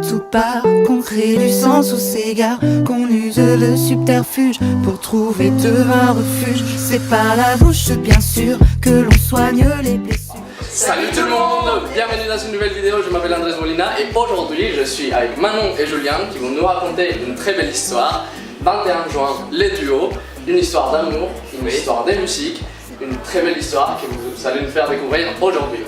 tout part, qu'on crée du sens où s'égare, qu'on use le subterfuge pour trouver un refuge. C'est par la bouche bien sûr que l'on soigne les blessures. Salut tout le monde, bienvenue dans une nouvelle vidéo, je m'appelle Andrés Molina et aujourd'hui je suis avec Manon et Julien qui vont nous raconter une très belle histoire. 21 juin, les duos, une histoire d'amour, une histoire des musiques, une très belle histoire que vous allez nous faire découvrir aujourd'hui.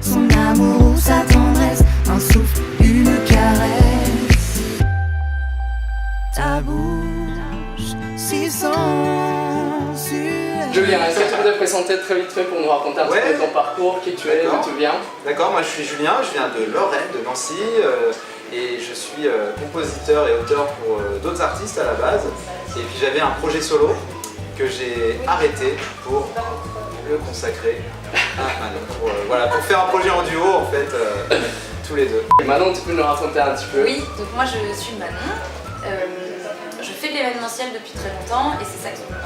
Son amour ou sa tendresse, un souffle, une caresse. Ta bouche si sensuelle. Julien, est-ce que tu peux te présenter très vite fait pour nous raconter un petit peu ton parcours, qui tu es, d'où tu viens? D'accord, moi je suis Julien, je viens de Lorraine, de Nancy, et je suis compositeur et auteur pour d'autres artistes à la base. Et puis j'avais un projet solo que j'ai arrêté pour le consacrer à Manon, pour faire un projet en duo en fait, tous les deux. Et Manon, tu peux nous raconter un petit peu? Oui, donc moi je suis Manon, je fais de l'événementiel depuis très longtemps et c'est ça qui m'a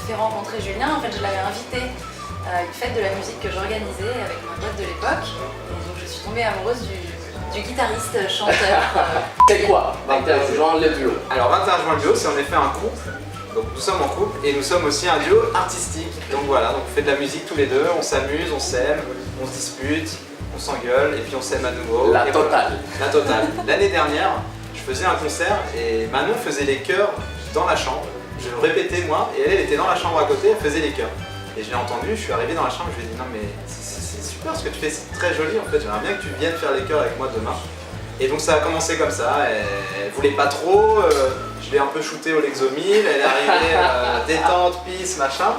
fait rencontrer Julien. En fait, je l'avais invité à une fête de la musique que j'organisais avec ma boîte de l'époque et donc je suis tombée amoureuse du guitariste chanteur. C'est quoi 21 juin, les duos? Alors 21 juin, le duo, c'est en effet un couple. Donc nous sommes en couple et nous sommes aussi un duo artistique. Donc voilà, donc on fait de la musique tous les deux, on s'amuse, on s'aime, on se dispute, on s'engueule et puis on s'aime à nouveau. La totale. La totale. L'année dernière, je faisais un concert et Manon faisait les chœurs dans la chambre. Je le répétais moi et elle était dans la chambre à côté, elle faisait les chœurs. Et je l'ai entendu, je suis arrivé dans la chambre, je lui ai dit non mais c'est super ce que tu fais, c'est très joli en fait, j'aimerais bien que tu viennes faire les chœurs avec moi demain. Et donc ça a commencé comme ça, elle voulait pas trop, je l'ai un peu shooté au Lexomil, elle est arrivée détente, peace, machin.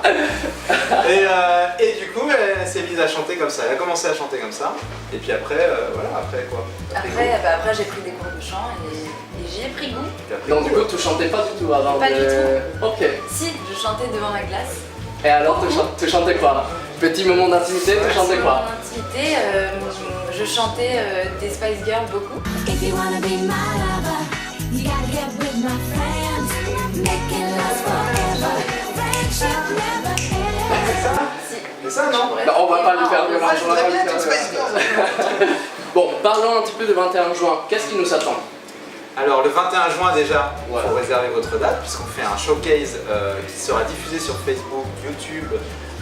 Et du coup elle s'est mise à chanter comme ça, elle a commencé à chanter comme ça. Et puis après, voilà, après quoi? Après j'ai pris des cours de chant et j'y ai pris goût. Donc du coup tu chantais pas du tout avant? Pas du tout. Ok. Si, je chantais devant ma glace. Et alors tu chantais quoi? Petit moment d'intimité, tu chantais quoi? Intimité, je chantais des Spice Girls beaucoup. If you wanna be my lover, you gotta get with my friends. Make it last forever. Friendship never ends. C'est ça non? Bah, on va pas lui faire violence, on va pas lui faire Spice violence. Bon, parlons un petit peu de 21 juin, qu'est-ce qui nous attend? Alors le 21 juin déjà, il Ouais. faut réserver votre date puisqu'on fait un showcase qui sera diffusé sur Facebook, YouTube,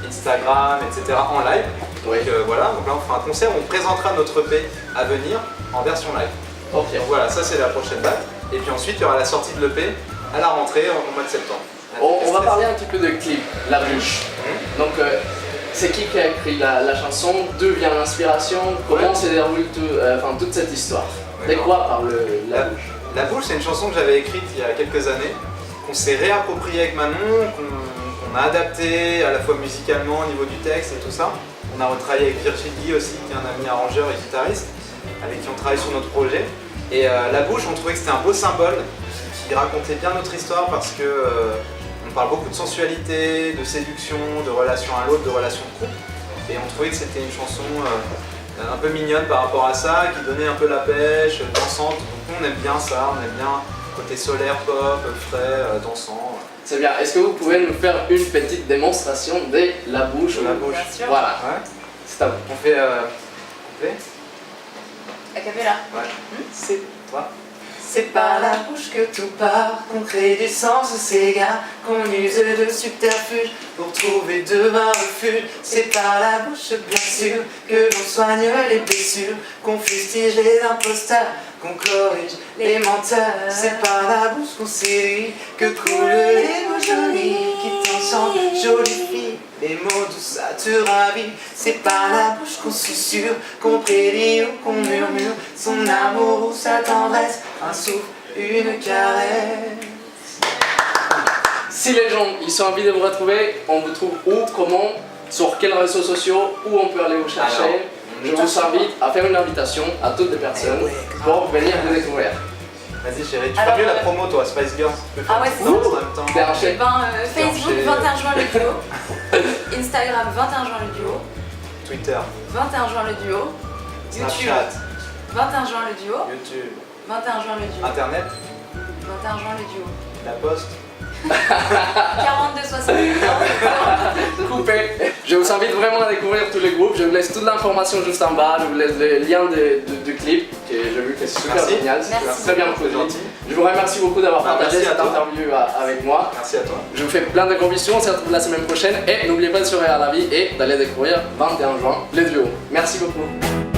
Instagram, etc. en live. Donc voilà, donc là on fera un concert où on présentera notre EP à venir en version live. Ok. Donc voilà, ça c'est la prochaine date. Et puis ensuite il y aura la sortie de l'EP à la rentrée au mois de septembre. On va parler un petit peu de clip, La Bûche. Donc c'est qui a écrit la chanson? D'où vient l'inspiration? Comment se déroule toute cette histoire? De quoi parle La Bûche? La Bouche, c'est une chanson que j'avais écrite il y a quelques années, qu'on s'est réappropriée avec Manon, qu'on a adapté à la fois musicalement au niveau du texte et tout ça. On a retravaillé avec Virgil Guy aussi, qui est un ami arrangeur et guitariste, avec qui on travaille sur notre projet. Et La Bouche, on trouvait que c'était un beau symbole qui racontait bien notre histoire parce que on parle beaucoup de sensualité, de séduction, de relation à l'autre, de relation de couple. Et on trouvait que c'était une chanson un peu mignonne par rapport à ça, qui donnait un peu la pêche, dansante. Donc on aime bien ça, on aime bien le côté solaire, pop, frais, dansant. C'est bien, est-ce que vous pouvez nous faire une petite démonstration de La Bouche? La Bouche. Bien sûr. Voilà, Ouais. c'est à vous. On fait couplet? A cappella. Ouais. C'est Toi? C'est par la bouche que tout part, qu'on crée du sens où s'égare, qu'on use de subterfuge pour trouver un refuge. C'est par la bouche bien sûr que l'on soigne les blessures, qu'on fustige les imposteurs, qu'on corrige les menteurs. C'est par la bouche qu'on séduit que coulent les mots jolis, qui t'enchantent, jolie fille. Les mots tout ça te ravit. C'est par la bouche qu'on susurre, qu'on prédit ou qu'on murmure son amour ou sa tendresse, un souffle, une caresse. Si les gens ils ont envie de vous retrouver, on vous trouve où, comment, sur quels réseaux sociaux, où on peut aller vous chercher? Alors, je vous invite à faire une invitation à toutes les personnes pour venir vous découvrir. Vas-y chérie, tu Alors, fais mieux la promo toi, Spice Girls. Tu peux faire Ah ouais, une c'est danse ça. en même temps. Bien enchaîné. Facebook, Enchaîné. 21 juin le duo. Instagram, 21 juin le duo. Twitter, 21 juin le duo. YouTube, Snapchat, 21 juin le duo. YouTube, 21 juin le duo. Internet, 21 juin le duo. la poste. 42 60. Coupé. Je vous invite vraiment à découvrir tous les groupes. Je vous laisse toute l'information juste en bas. Je vous laisse le lien du clip que j'ai vu C'était super Merci. génial, Merci. c'était très bien C'est produit. gentil. Je vous remercie beaucoup d'avoir Bah, partagé merci à cette toi. interview avec moi. Merci à toi. Je vous fais plein de gros bisous, on se retrouve la semaine prochaine et n'oubliez pas de surveiller la vie et d'aller découvrir 21 juin les duos. Merci beaucoup.